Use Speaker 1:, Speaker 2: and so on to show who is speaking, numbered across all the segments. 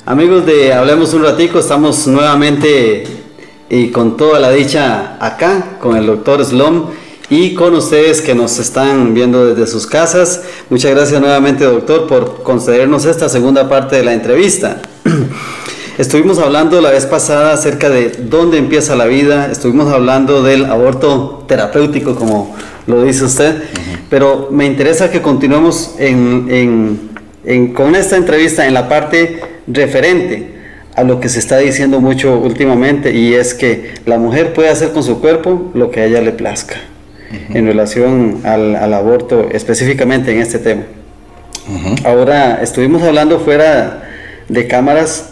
Speaker 1: Amigos de Hablemos un Ratico, estamos nuevamente y con toda la dicha acá con el doctor Slom y con ustedes que nos están viendo desde sus casas. Muchas gracias nuevamente, doctor, por concedernos esta segunda parte de la entrevista. Estuvimos hablando la vez pasada acerca de dónde empieza la vida, estuvimos hablando del aborto terapéutico, como lo dice usted, pero me interesa que continuemos con esta entrevista en la parte referente a lo que se está diciendo mucho últimamente, y es que la mujer puede hacer con su cuerpo lo que a ella le plazca, en relación al aborto, específicamente en este tema. Ahora, estuvimos hablando fuera de cámaras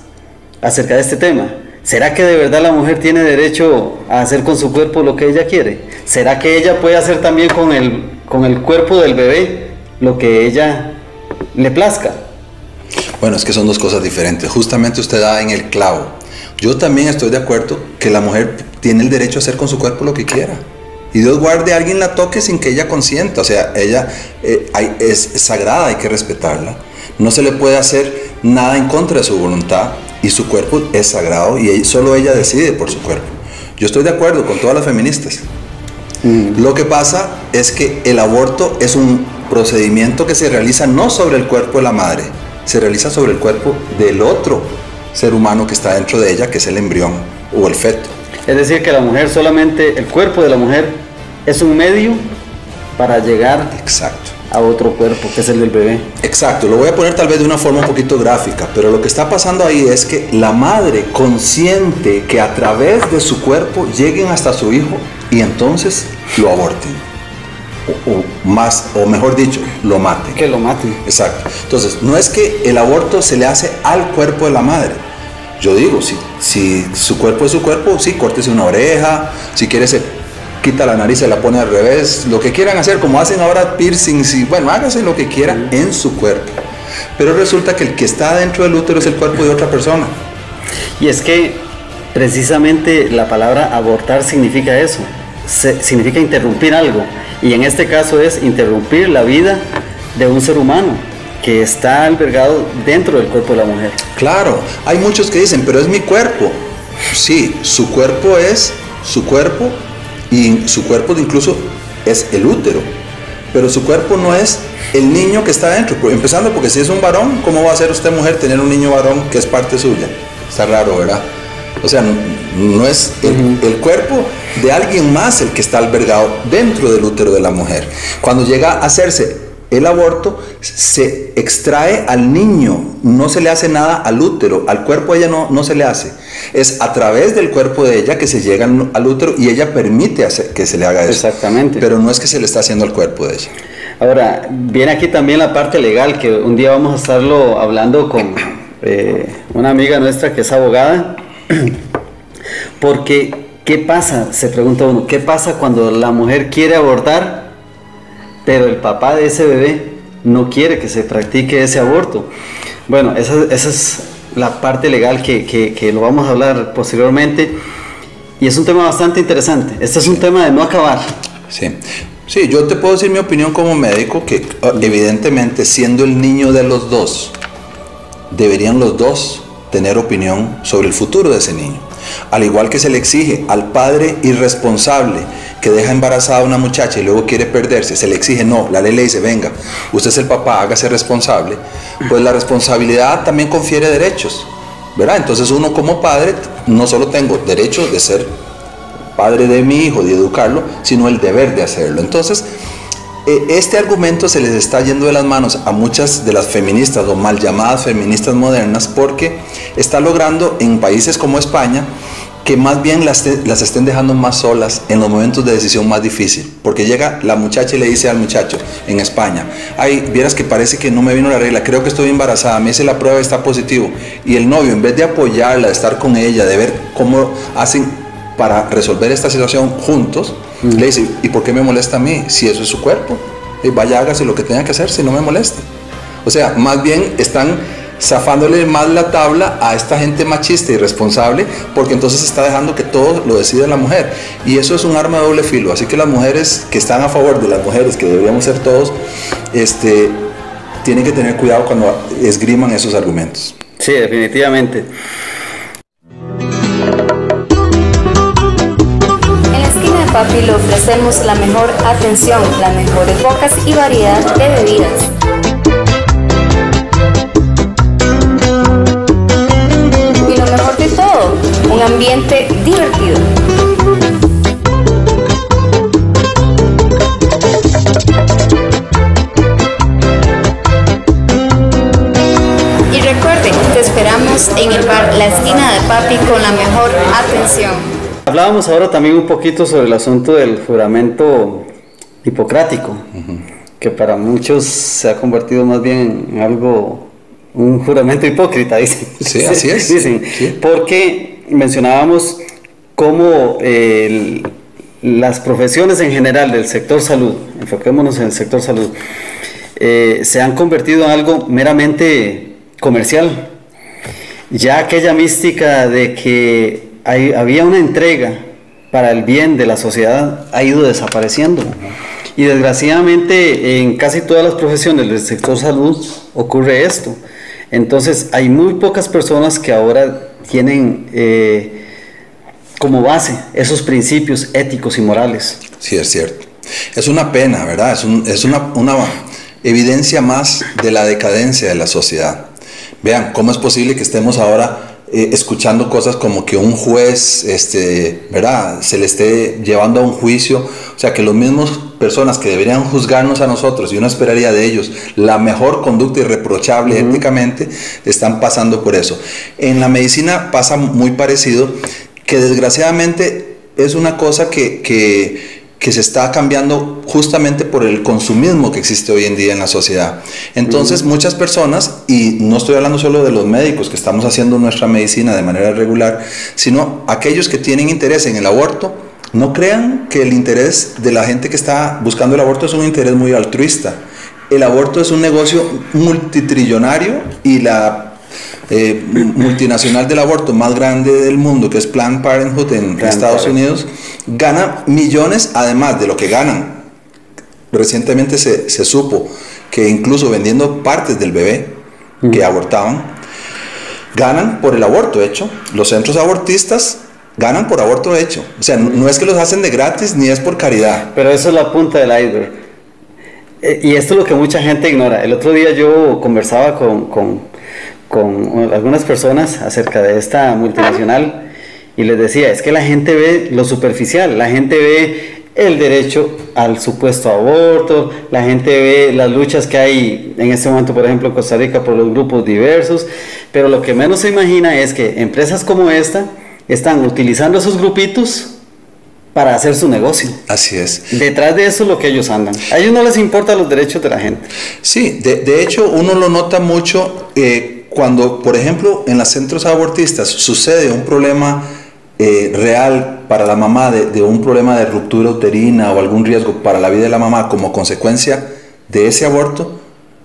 Speaker 1: acerca de este tema. ¿Será que de verdad la mujer tiene derecho a hacer con su cuerpo lo que ella quiere? ¿Será que ella puede hacer también con el cuerpo del bebé lo que ella le plazca?
Speaker 2: Bueno, es que son dos cosas diferentes. Justamente usted da en el clavo. Yo también estoy de acuerdo que la mujer tiene el derecho a hacer con su cuerpo lo que quiera. Y Dios guarde a alguien la toque sin que ella consienta. O sea, ella es sagrada, hay que respetarla. No se le puede hacer nada en contra de su voluntad. Y su cuerpo es sagrado y solo ella decide por su cuerpo. Yo estoy de acuerdo con todas las feministas. Lo que pasa es que el aborto es un procedimiento que se realiza no sobre el cuerpo de la madre, se realiza sobre el cuerpo del otro ser humano que está dentro de ella, que es el embrión o el feto.
Speaker 1: Es decir, que la mujer, solamente el cuerpo de la mujer es un medio para llegar a otro cuerpo, que es el del bebé.
Speaker 2: Exacto, lo voy a poner tal vez de una forma un poquito gráfica, pero lo que está pasando ahí es que la madre consiente que a través de su cuerpo lleguen hasta su hijo y entonces lo aborten. O mejor dicho, lo maten.
Speaker 1: Que lo maten.
Speaker 2: Exacto. Entonces, no es que el aborto se le hace al cuerpo de la madre. Yo digo, si su cuerpo es su cuerpo, sí, córtese una oreja, si quiere se quita la nariz, se la pone al revés, lo que quieran hacer, como hacen ahora piercings, y bueno, hágase lo que quieran en su cuerpo. Pero resulta que el que está dentro del útero es el cuerpo de otra persona.
Speaker 1: Y es que precisamente la palabra abortar significa eso, significa interrumpir algo. Y en este caso es interrumpir la vida de un ser humano que está albergado dentro del cuerpo de la mujer.
Speaker 2: Claro, hay muchos que dicen, pero es mi cuerpo. Sí, su cuerpo es su cuerpo y su cuerpo incluso es el útero. Pero su cuerpo no es el niño que está dentro. Empezando porque si es un varón, ¿cómo va a ser usted mujer tener un niño varón que es parte suya? Está raro, ¿verdad? O sea, no es el cuerpo de alguien más el que está albergado dentro del útero de la mujer. Cuando llega a hacerse el aborto, se extrae al niño, no se le hace nada al útero, al cuerpo ella no se le hace. Es a través del cuerpo de ella que se llega al útero y ella permite que se le haga eso.
Speaker 1: Exactamente.
Speaker 2: Pero no es que se le está haciendo al cuerpo de ella.
Speaker 1: Ahora, viene aquí también la parte legal, que un día vamos a estarlo hablando con una amiga nuestra que es abogada. Porque, ¿qué pasa? Se pregunta uno, ¿qué pasa cuando la mujer quiere abortar, pero el papá de ese bebé no quiere que se practique ese aborto? Bueno, esa es la parte legal que lo vamos a hablar posteriormente, y es un tema bastante interesante. Este es un tema de no acabar.
Speaker 2: Sí, yo te puedo decir mi opinión como médico, que evidentemente siendo el niño de los dos, deberían los dos tener opinión sobre el futuro de ese niño. Al igual que se le exige al padre irresponsable que deja embarazada a una muchacha y luego quiere perderse, se le exige, no, la ley le dice, venga, usted es el papá, hágase responsable, pues la responsabilidad también confiere derechos, ¿verdad? Entonces uno como padre, no solo tengo derecho de ser padre de mi hijo, de educarlo, sino el deber de hacerlo. Entonces, este argumento se les está yendo de las manos a muchas de las feministas o mal llamadas feministas modernas, porque está logrando en países como España que más bien las estén dejando más solas en los momentos de decisión más difícil, porque llega la muchacha y le dice al muchacho en España, ay, vieras que parece que no me vino la regla, creo que estoy embarazada, me hice la prueba y está positivo, y el novio, en vez de apoyarla, de estar con ella, de ver cómo hacen para resolver esta situación juntos, le dice, ¿y por qué me molesta a mí? Si eso es su cuerpo, vaya, hágase lo que tenga que hacer, si no me molesta. O sea, más bien están zafándole más la tabla a esta gente machista y irresponsable, porque entonces está dejando que todo lo decida la mujer, y eso es un arma de doble filo. Así que las mujeres que están a favor de las mujeres, que deberíamos ser todos, tienen que tener cuidado cuando esgriman esos argumentos.
Speaker 1: Sí, definitivamente.
Speaker 3: En la esquina de Papi le ofrecemos la mejor atención, las mejores bocas y variedad de bebidas. Y lo mejor de todo, un ambiente divertido. Y recuerden, te esperamos en el bar La Esquina de Papi con la mejor atención.
Speaker 1: Hablábamos ahora también un poquito sobre el asunto del juramento hipocrático, que para muchos se ha convertido más bien en algo, un juramento hipócrita, dicen.
Speaker 2: Sí, así es.
Speaker 1: Dicen,
Speaker 2: sí.
Speaker 1: Porque mencionábamos cómo las profesiones en general del sector salud, enfoquémonos en el sector salud, se han convertido en algo meramente comercial. Ya aquella mística de que había una entrega para el bien de la sociedad ha ido desapareciendo. Y desgraciadamente en casi todas las profesiones del sector salud ocurre esto. Entonces hay muy pocas personas que ahora tienen como base esos principios éticos y morales.
Speaker 2: Sí, es cierto. Es una pena, ¿verdad? Es una evidencia más de la decadencia de la sociedad. Vean, ¿cómo es posible que estemos ahora escuchando cosas como que un juez, ¿verdad?, se le esté llevando a un juicio? O sea, que las mismas personas que deberían juzgarnos a nosotros, y uno esperaría de ellos la mejor conducta irreprochable éticamente, están pasando por eso. En la medicina pasa muy parecido, que desgraciadamente es una cosa que se está cambiando justamente por el consumismo que existe hoy en día en la sociedad. Entonces muchas personas, y no estoy hablando solo de los médicos que estamos haciendo nuestra medicina de manera regular, sino aquellos que tienen interés en el aborto, no crean que el interés de la gente que está buscando el aborto es un interés muy altruista. El aborto es un negocio multitrillonario, y la multinacional del aborto más grande del mundo, que es Planned Parenthood en Estados Unidos, gana millones, además de lo que ganan. Recientemente se supo que incluso vendiendo partes del bebé que abortaban, ganan por el aborto hecho. Los centros abortistas ganan por aborto hecho. O sea, no es que los hacen de gratis, ni es por caridad.
Speaker 1: Pero eso es la punta del iceberg. Y esto es lo que mucha gente ignora. El otro día yo conversaba con algunas personas acerca de esta multinacional y les decía, es que la gente ve lo superficial, la gente ve el derecho al supuesto aborto, la gente ve las luchas que hay en este momento, por ejemplo, en Costa Rica por los grupos diversos, pero lo que menos se imagina es que empresas como esta están utilizando esos grupitos para hacer su negocio.
Speaker 2: Así es.
Speaker 1: Detrás de eso es lo que ellos andan. A ellos no les importan los derechos de la gente.
Speaker 2: Sí, de hecho uno lo nota mucho cuando, por ejemplo, en los centros abortistas sucede un problema real para la mamá, de un problema de ruptura uterina o algún riesgo para la vida de la mamá como consecuencia de ese aborto,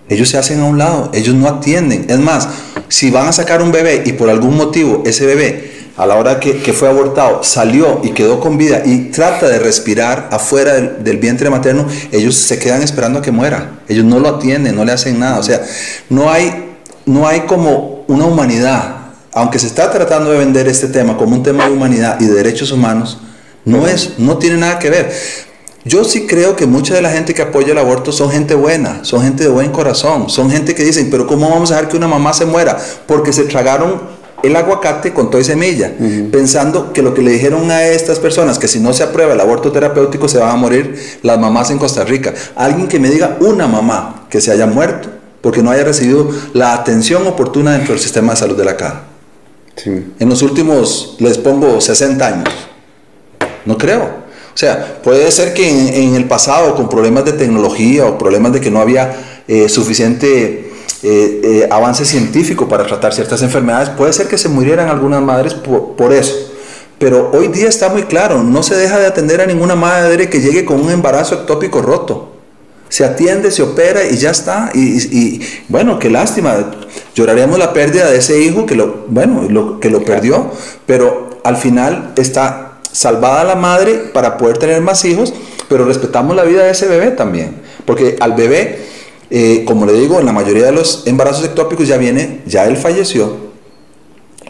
Speaker 2: ellos se hacen a un lado, ellos no atienden. Es más, si van a sacar un bebé y por algún motivo ese bebé a la hora que fue abortado salió y quedó con vida y trata de respirar afuera del vientre materno, ellos se quedan esperando a que muera. Ellos no lo atienden, no le hacen nada. O sea, no hay como una humanidad. Aunque se está tratando de vender este tema como un tema de humanidad y de derechos humanos, no tiene nada que ver. Yo sí creo que mucha de la gente que apoya el aborto son gente buena, son gente de buen corazón, son gente que dicen, pero ¿cómo vamos a dejar que una mamá se muera? Porque se tragaron el aguacate con toda semilla, pensando que lo que le dijeron a estas personas, que si no se aprueba el aborto terapéutico se van a morir las mamás en Costa Rica. Alguien que me diga una mamá que se haya muerto porque no haya recibido la atención oportuna dentro del sistema de salud de la caja. Sí. En los últimos, les pongo 60 años. No creo. O sea, puede ser que en el pasado, con problemas de tecnología o problemas de que no había suficiente avance científico para tratar ciertas enfermedades, puede ser que se murieran algunas madres por eso. Pero hoy día está muy claro, no se deja de atender a ninguna madre que llegue con un embarazo ectópico roto. Se atiende, se opera y ya está. Y bueno, qué lástima. Lloraremos la pérdida de ese hijo que lo perdió, pero al final está salvada la madre para poder tener más hijos, pero respetamos la vida de ese bebé también. Porque al bebé, como le digo, en la mayoría de los embarazos ectópicos ya él falleció.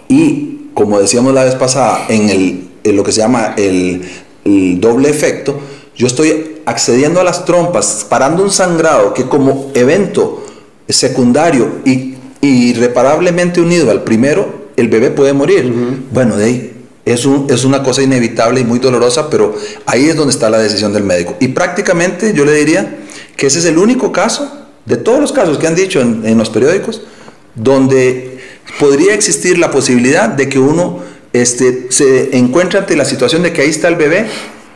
Speaker 2: Y como decíamos la vez pasada, en lo que se llama el doble efecto, yo estoy accediendo a las trompas, parando un sangrado que como evento secundario y irreparablemente unido al primero, el bebé puede morir. Bueno, de ahí es una cosa inevitable y muy dolorosa, pero ahí es donde está la decisión del médico. Y prácticamente yo le diría que ese es el único caso, de todos los casos que han dicho en los periódicos, donde podría existir la posibilidad de que uno se encuentre ante la situación de que ahí está el bebé,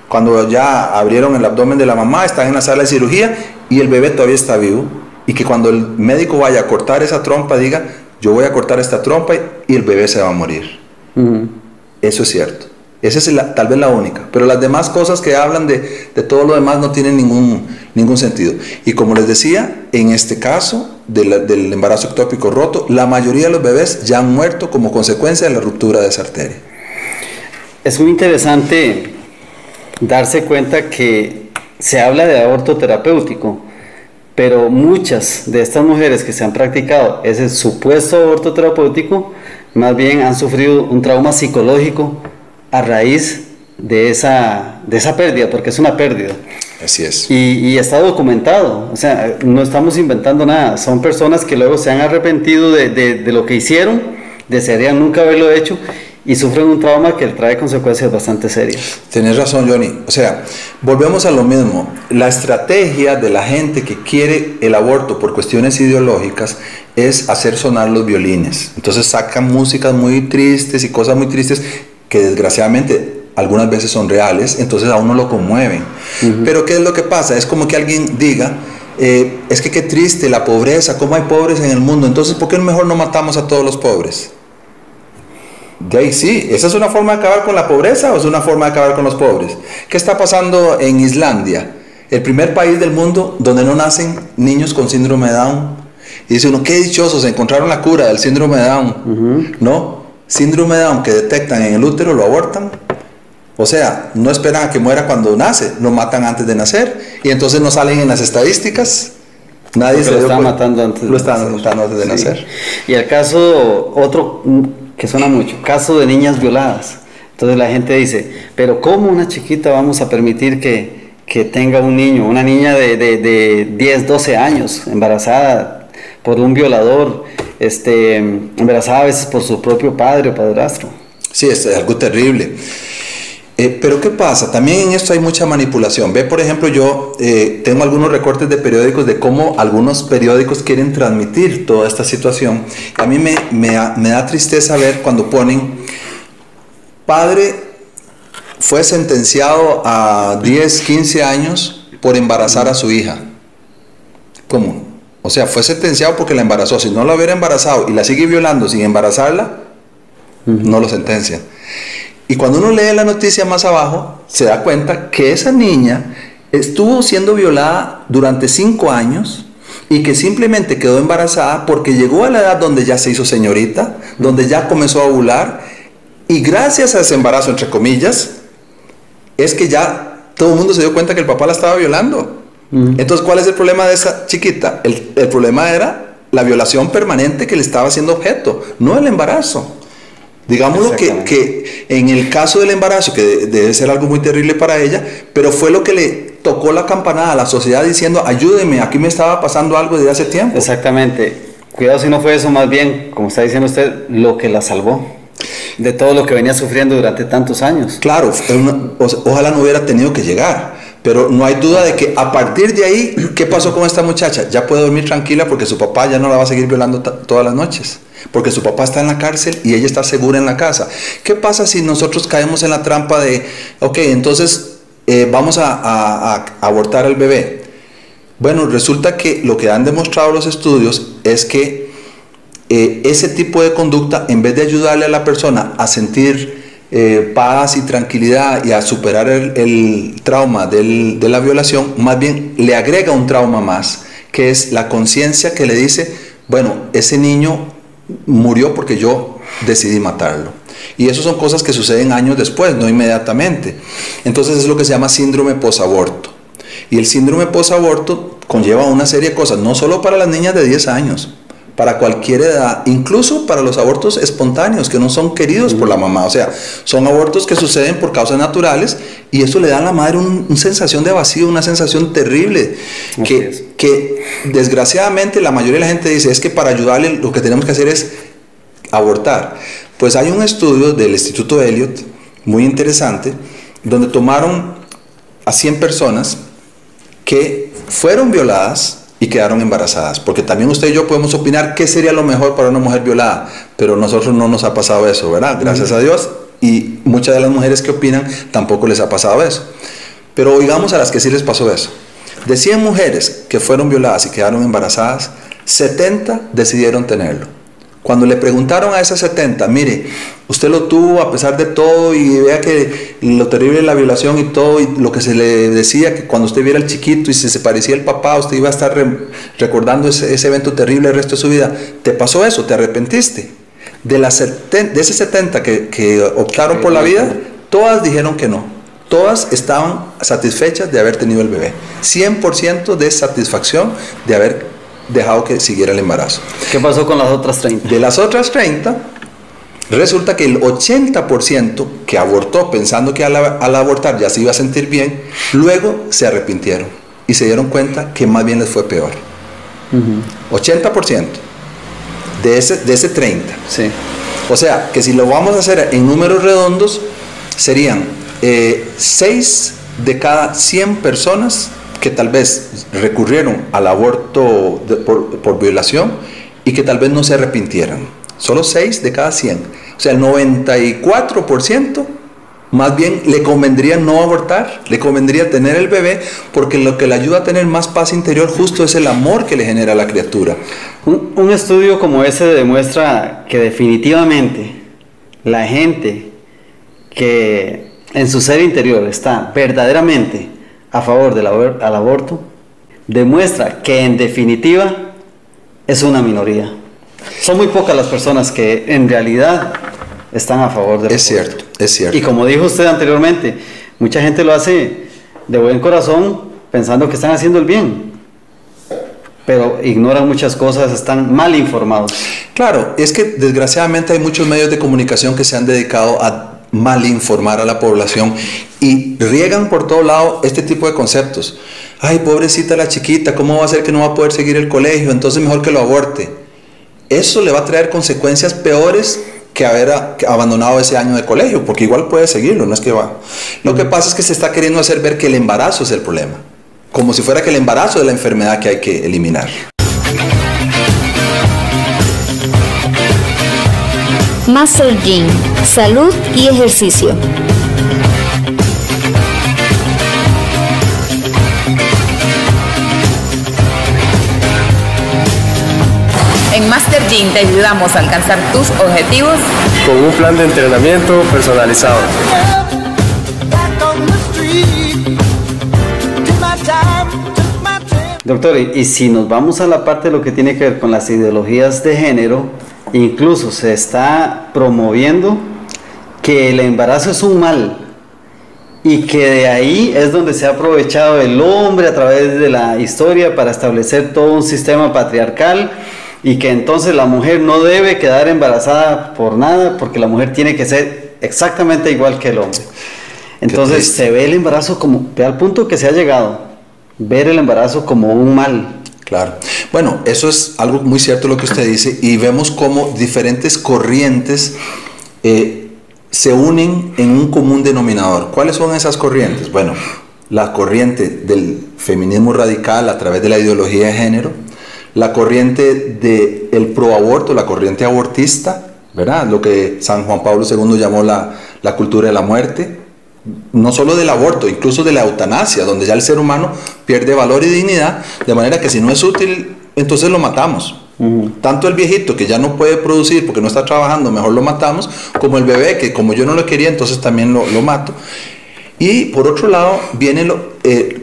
Speaker 2: cuando ya abrieron el abdomen de la mamá, están en la sala de cirugía y el bebé todavía está vivo, y que cuando el médico vaya a cortar esa trompa diga, yo voy a cortar esta trompa y el bebé se va a morir. Eso es cierto. Esa es tal vez la única, pero las demás cosas que hablan de todo lo demás no tienen ningún sentido. Y como les decía, en este caso del embarazo ectópico roto, la mayoría de los bebés ya han muerto como consecuencia de la ruptura de esa arteria.
Speaker 1: Es muy interesante darse cuenta que se habla de aborto terapéutico, pero muchas de estas mujeres que se han practicado ese supuesto aborto terapéutico, más bien han sufrido un trauma psicológico a raíz de esa pérdida, porque es una pérdida.
Speaker 2: Así es.
Speaker 1: Y está documentado, o sea, no estamos inventando nada, son personas que luego se han arrepentido de lo que hicieron, desearían nunca haberlo hecho y sufren un trauma que trae consecuencias bastante serias.
Speaker 2: Tienes razón, Johnny. O sea, volvemos a lo mismo. La estrategia de la gente que quiere el aborto por cuestiones ideológicas es hacer sonar los violines. Entonces sacan músicas muy tristes y cosas muy tristes que desgraciadamente algunas veces son reales, entonces a uno lo conmueven. Pero ¿qué es lo que pasa? Es como que alguien diga, es que qué triste la pobreza, cómo hay pobres en el mundo, entonces ¿por qué mejor no matamos a todos los pobres? De ahí sí, ¿esa es una forma de acabar con la pobreza o es una forma de acabar con los pobres? ¿Qué está pasando en Islandia? El primer país del mundo donde no nacen niños con síndrome de Down. Y dice uno, qué dichosos, encontraron la cura del síndrome de Down. No, síndrome de Down que detectan en el útero, lo abortan. O sea, no esperan a que muera cuando nace, lo matan antes de nacer. Y entonces no salen en las estadísticas. Nadie se
Speaker 1: lo está matando antes
Speaker 2: de nacer.
Speaker 1: Y el caso, otro que suena mucho, caso de niñas violadas. Entonces la gente dice, pero ¿cómo una chiquita vamos a permitir que tenga un niño, una niña de 10, 12 años, embarazada por un violador, embarazada a veces por su propio padre o padrastro?
Speaker 2: Sí, es algo terrible. Pero ¿qué pasa? También en esto hay mucha manipulación. Ve, por ejemplo, yo tengo algunos recortes de periódicos de cómo algunos periódicos quieren transmitir toda esta situación. A mí me da tristeza ver cuando ponen, padre fue sentenciado a 10, 15 años por embarazar a su hija. ¿Cómo? O sea, fue sentenciado porque la embarazó. Si no la hubiera embarazado y la sigue violando sin embarazarla, no lo sentencian. Y cuando uno lee la noticia más abajo, se da cuenta que esa niña estuvo siendo violada durante 5 años y que simplemente quedó embarazada porque llegó a la edad donde ya se hizo señorita, donde ya comenzó a ovular, y gracias a ese embarazo, entre comillas, es que ya todo el mundo se dio cuenta que el papá la estaba violando. Entonces, ¿cuál es el problema de esa chiquita? El problema era la violación permanente que le estaba haciendo objeto, no el embarazo. Digámoslo que en el caso del embarazo, que debe ser algo muy terrible para ella, pero fue lo que le tocó la campanada a la sociedad diciendo, ayúdeme, aquí me estaba pasando algo desde hace tiempo.
Speaker 1: Exactamente. Cuidado si no fue eso, más bien, como está diciendo usted, lo que la salvó de todo lo que venía sufriendo durante tantos años.
Speaker 2: Claro, ojalá no hubiera tenido que llegar. Pero no hay duda de que a partir de ahí, ¿qué pasó con esta muchacha? Ya puede dormir tranquila porque su papá ya no la va a seguir violando todas las noches. Porque su papá está en la cárcel y ella está segura en la casa. ¿Qué pasa si nosotros caemos en la trampa de, ok, entonces vamos a abortar al bebé? Bueno, resulta que lo que han demostrado los estudios es que ese tipo de conducta, en vez de ayudarle a la persona a sentir paz y tranquilidad y a superar el trauma de la violación, más bien le agrega un trauma más, que es la conciencia que le dice, bueno, ese niño murió porque yo decidí matarlo. Y eso son cosas que suceden años después, no inmediatamente. Entonces es lo que se llama síndrome posaborto. Y el síndrome posaborto conlleva una serie de cosas, no solo para las niñas de 10 años, para cualquier edad, incluso para los abortos espontáneos que no son queridos por la mamá. O sea, son abortos que suceden por causas naturales y eso le da a la madre una sensación de vacío, una sensación terrible que desgraciadamente la mayoría de la gente dice es que para ayudarle lo que tenemos que hacer es abortar. Pues hay un estudio del Instituto Elliot muy interesante donde tomaron a 100 personas que fueron violadas y quedaron embarazadas, porque también usted y yo podemos opinar qué sería lo mejor para una mujer violada, pero a nosotros no nos ha pasado eso, ¿verdad? Gracias a Dios, y muchas de las mujeres que opinan tampoco les ha pasado eso. Pero oigamos a las que sí les pasó eso. De 100 mujeres que fueron violadas y quedaron embarazadas, 70 decidieron tenerlo. Cuando le preguntaron a esas 70, mire, usted lo tuvo a pesar de todo y vea que lo terrible de la violación y todo, y lo que se le decía, que cuando usted viera al chiquito y si se parecía al papá, usted iba a estar recordando ese evento terrible el resto de su vida. ¿Te pasó eso? ¿Te arrepentiste? De esos 70 que optaron por la vida, todas dijeron que no. Todas estaban satisfechas de haber tenido el bebé. 100% de satisfacción de haber dejado que siguiera el embarazo.
Speaker 1: ¿Qué pasó con las otras 30?
Speaker 2: De las otras 30, resulta que el 80% que abortó pensando que al abortar ya se iba a sentir bien, luego se arrepintieron y se dieron cuenta que más bien les fue peor. 80% de ese 30.
Speaker 1: Sí.
Speaker 2: O sea, que si lo vamos a hacer en números redondos, serían 6 de cada 100 personas que tal vez recurrieron al aborto por violación y que tal vez no se arrepintieran. Solo 6 de cada 100. O sea, el 94% más bien le convendría no abortar, le convendría tener el bebé, porque lo que le ayuda a tener más paz interior justo es el amor que le genera a la criatura.
Speaker 1: Un estudio como ese demuestra que definitivamente la gente que en su ser interior está verdaderamente a favor del aborto, demuestra que en definitiva es una minoría. Son muy pocas las personas que en realidad están a favor del aborto.
Speaker 2: Es cierto, es cierto.
Speaker 1: Y como dijo usted anteriormente, mucha gente lo hace de buen corazón pensando que están haciendo el bien, pero ignoran muchas cosas, están mal informados.
Speaker 2: Claro, es que desgraciadamente hay muchos medios de comunicación que se han dedicado a mal informar a la población y riegan por todo lado este tipo de conceptos. Ay, pobrecita la chiquita, ¿cómo va a ser que no va a poder seguir el colegio? Entonces mejor que lo aborte. Eso le va a traer consecuencias peores que haber abandonado ese año de colegio, porque igual puede seguirlo, no es que va. Lo que pasa es que se está queriendo hacer ver que el embarazo es el problema, como si fuera que el embarazo es la enfermedad que hay que eliminar.
Speaker 3: Master Gym, salud y ejercicio.
Speaker 4: En Master Gym te ayudamos a alcanzar tus objetivos
Speaker 5: con un plan de entrenamiento personalizado.
Speaker 1: Doctor, y si nos vamos a la parte de lo que tiene que ver con las ideologías de género, incluso se está promoviendo que el embarazo es un mal y que de ahí es donde se ha aprovechado el hombre a través de la historia para establecer todo un sistema patriarcal, y que entonces la mujer no debe quedar embarazada por nada porque la mujer tiene que ser exactamente igual que el hombre. Entonces se ve el embarazo como, ve al punto que se ha llegado, ver el embarazo como un mal.
Speaker 2: Claro. Bueno, eso es algo muy cierto lo que usted dice, y vemos cómo diferentes corrientes se unen en un común denominador. ¿Cuáles son esas corrientes? Bueno, la corriente del feminismo radical a través de la ideología de género, la corriente del proaborto, la corriente abortista, ¿verdad? Lo que San Juan Pablo II llamó la cultura de la muerte, no solo del aborto, incluso de la eutanasia, donde ya el ser humano pierde valor y dignidad, de manera que si no es útil, entonces lo matamos. Tanto el viejito que ya no puede producir porque no está trabajando, mejor lo matamos, como el bebé que como yo no lo quería, entonces también lo mato. Y por otro lado, viene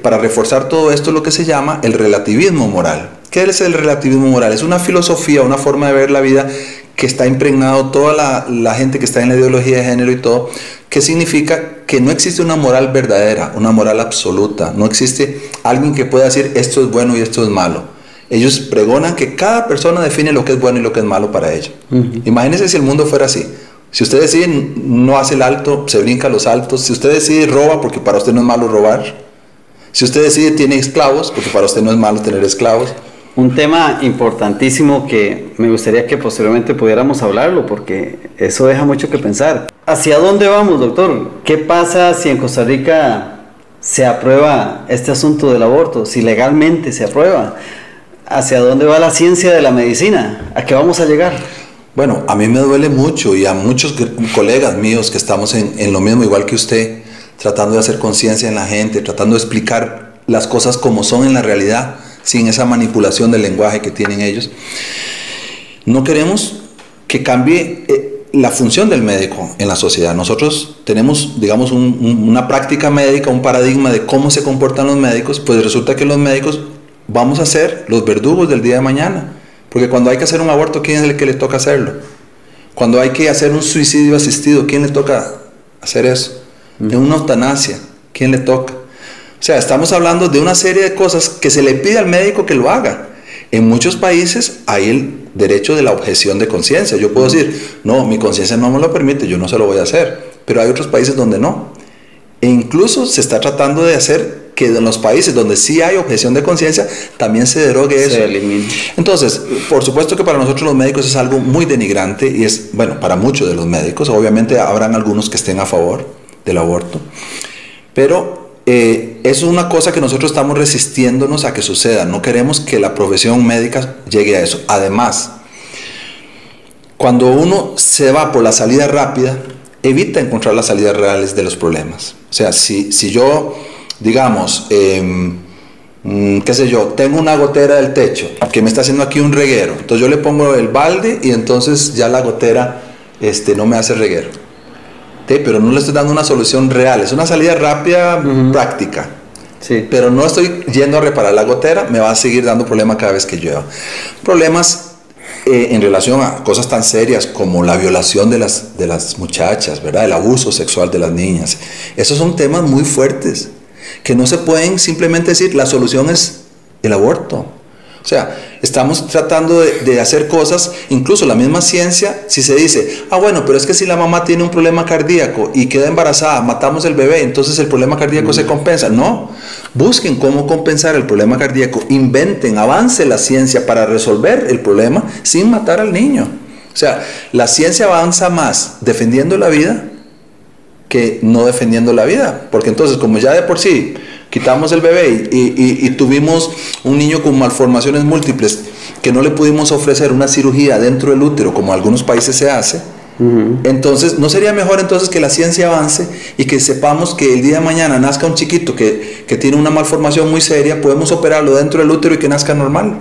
Speaker 2: para reforzar todo esto lo que se llama el relativismo moral. ¿Qué es el relativismo moral? Es una filosofía, una forma de ver la vida que está impregnado toda la gente que está en la ideología de género y todo, que significa que no existe una moral verdadera, una moral absoluta. No existe alguien que pueda decir esto es bueno y esto es malo. Ellos pregonan que cada persona define lo que es bueno y lo que es malo para ella. Imagínense si el mundo fuera así. Si usted decide no hace el alto, se brinca los altos. Si usted decide roba, porque para usted no es malo robar. Si usted decide tiene esclavos, porque para usted no es malo tener esclavos.
Speaker 1: Un tema importantísimo que me gustaría que posteriormente pudiéramos hablarlo, porque eso deja mucho que pensar. ¿Hacia dónde vamos, doctor? ¿Qué pasa si en Costa Rica se aprueba este asunto del aborto? Si legalmente se aprueba, ¿hacia dónde va la ciencia de la medicina? ¿A qué vamos a llegar?
Speaker 2: Bueno, a mí me duele mucho, y a muchos colegas míos que estamos en lo mismo, igual que usted, tratando de hacer conciencia en la gente, tratando de explicar las cosas como son en la realidad, sin esa manipulación del lenguaje que tienen ellos. No queremos que cambie la función del médico en la sociedad. Nosotros tenemos, digamos, una práctica médica, un paradigma de cómo se comportan los médicos. Pues resulta que los médicos vamos a ser los verdugos del día de mañana, porque cuando hay que hacer un aborto, ¿quién es el que le toca hacerlo? Cuando hay que hacer un suicidio asistido, ¿quién le toca hacer eso? En una eutanasia, ¿quién le toca? O sea, estamos hablando de una serie de cosas que se le pide al médico que lo haga. En muchos países hay el derecho de la objeción de conciencia. Yo puedo decir, no, mi conciencia no me lo permite, yo no se lo voy a hacer. Pero hay otros países donde no. E incluso se está tratando de hacer que en los países donde sí hay objeción de conciencia, también se derogue eso.
Speaker 1: Se elimine.
Speaker 2: Entonces, por supuesto que para nosotros los médicos es algo muy denigrante, y es, bueno, para muchos de los médicos, obviamente habrán algunos que estén a favor del aborto, pero es una cosa que nosotros estamos resistiéndonos a que suceda. No queremos que la profesión médica llegue a eso. Además, cuando uno se va por la salida rápida, evita encontrar las salidas reales de los problemas. O sea, si yo, digamos, qué sé yo, tengo una gotera del techo que me está haciendo aquí un reguero, entonces yo le pongo el balde y entonces ya la gotera no me hace reguero. Sí, pero no le estoy dando una solución real, es una salida rápida, práctica.
Speaker 1: Sí.
Speaker 2: Pero no estoy yendo a reparar la gotera, me va a seguir dando problemas cada vez que llueva. Problemas en relación a cosas tan serias como la violación de las muchachas, ¿verdad? El abuso sexual de las niñas. Esos son temas muy fuertes que no se pueden simplemente decir la solución es el aborto. O sea, estamos tratando de hacer cosas, incluso la misma ciencia, si se dice, bueno, pero es que si la mamá tiene un problema cardíaco y queda embarazada, matamos el bebé, entonces el problema cardíaco se compensa. No, busquen cómo compensar el problema cardíaco, inventen, avance la ciencia para resolver el problema sin matar al niño. O sea, la ciencia avanza más defendiendo la vida que no defendiendo la vida, porque entonces como ya de por sí quitamos el bebé y tuvimos un niño con malformaciones múltiples que no le pudimos ofrecer una cirugía dentro del útero como en algunos países se hace, entonces ¿no sería mejor entonces que la ciencia avance y que sepamos que el día de mañana nazca un chiquito que tiene una malformación muy seria, podemos operarlo dentro del útero y que nazca normal?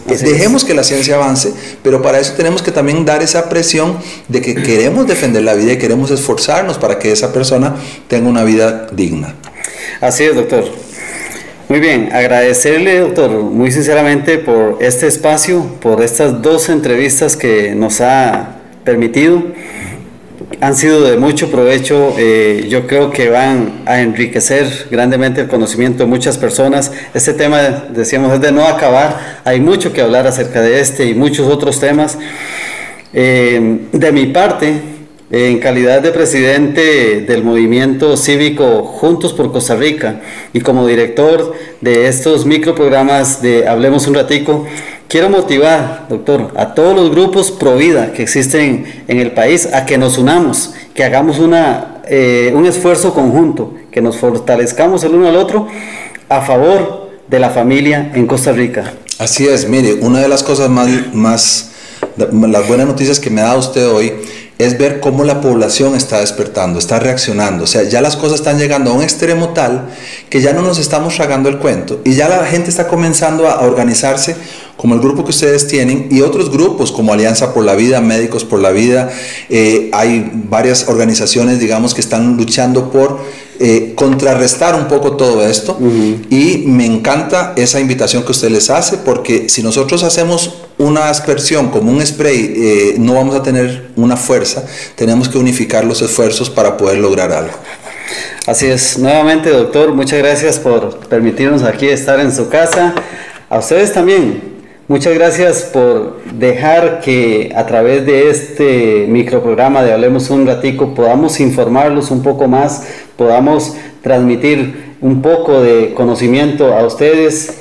Speaker 2: Dejemos que la ciencia avance, pero para eso tenemos que también dar esa presión de que queremos defender la vida y queremos esforzarnos para que esa persona tenga una vida digna.
Speaker 1: Así es, doctor. Muy bien, agradecerle, doctor, muy sinceramente por este espacio, por estas 2 entrevistas que nos ha permitido. Han sido de mucho provecho, yo creo que van a enriquecer grandemente el conocimiento de muchas personas. Este tema, decíamos, es de no acabar, hay mucho que hablar acerca de este y muchos otros temas. De mi parte, en calidad de presidente del movimiento cívico Juntos por Costa Rica y como director de estos microprogramas de Hablemos un Ratico, quiero motivar, doctor, a todos los grupos pro vida que existen en el país a que nos unamos, que hagamos un esfuerzo conjunto, que nos fortalezcamos el uno al otro a favor de la familia en Costa Rica.
Speaker 2: Así es, mire, una de las cosas las buenas noticias que me ha dado usted hoy es ver cómo la población está despertando, está reaccionando. O sea, ya las cosas están llegando a un extremo tal que ya no nos estamos tragando el cuento y ya la gente está comenzando a organizarse como el grupo que ustedes tienen y otros grupos como Alianza por la Vida, Médicos por la Vida. Hay varias organizaciones, digamos, que están luchando por contrarrestar un poco todo esto. Y me encanta esa invitación que usted les hace, porque si nosotros hacemos una aspersión como un spray, no vamos a tener una fuerza. Tenemos que unificar los esfuerzos para poder lograr algo.
Speaker 1: Así es. Nuevamente, doctor, muchas gracias por permitirnos aquí estar en su casa. A ustedes también, muchas gracias por dejar que a través de este microprograma de Hablemos un Ratico podamos informarlos un poco más, podamos transmitir un poco de conocimiento a ustedes,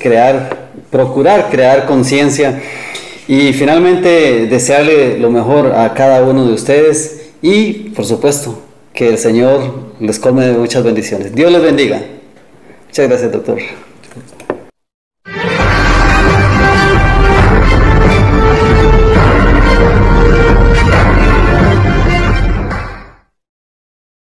Speaker 1: procurar crear conciencia y finalmente desearle lo mejor a cada uno de ustedes y, por supuesto, que el Señor les colme de muchas bendiciones. Dios les bendiga. Muchas gracias, doctor.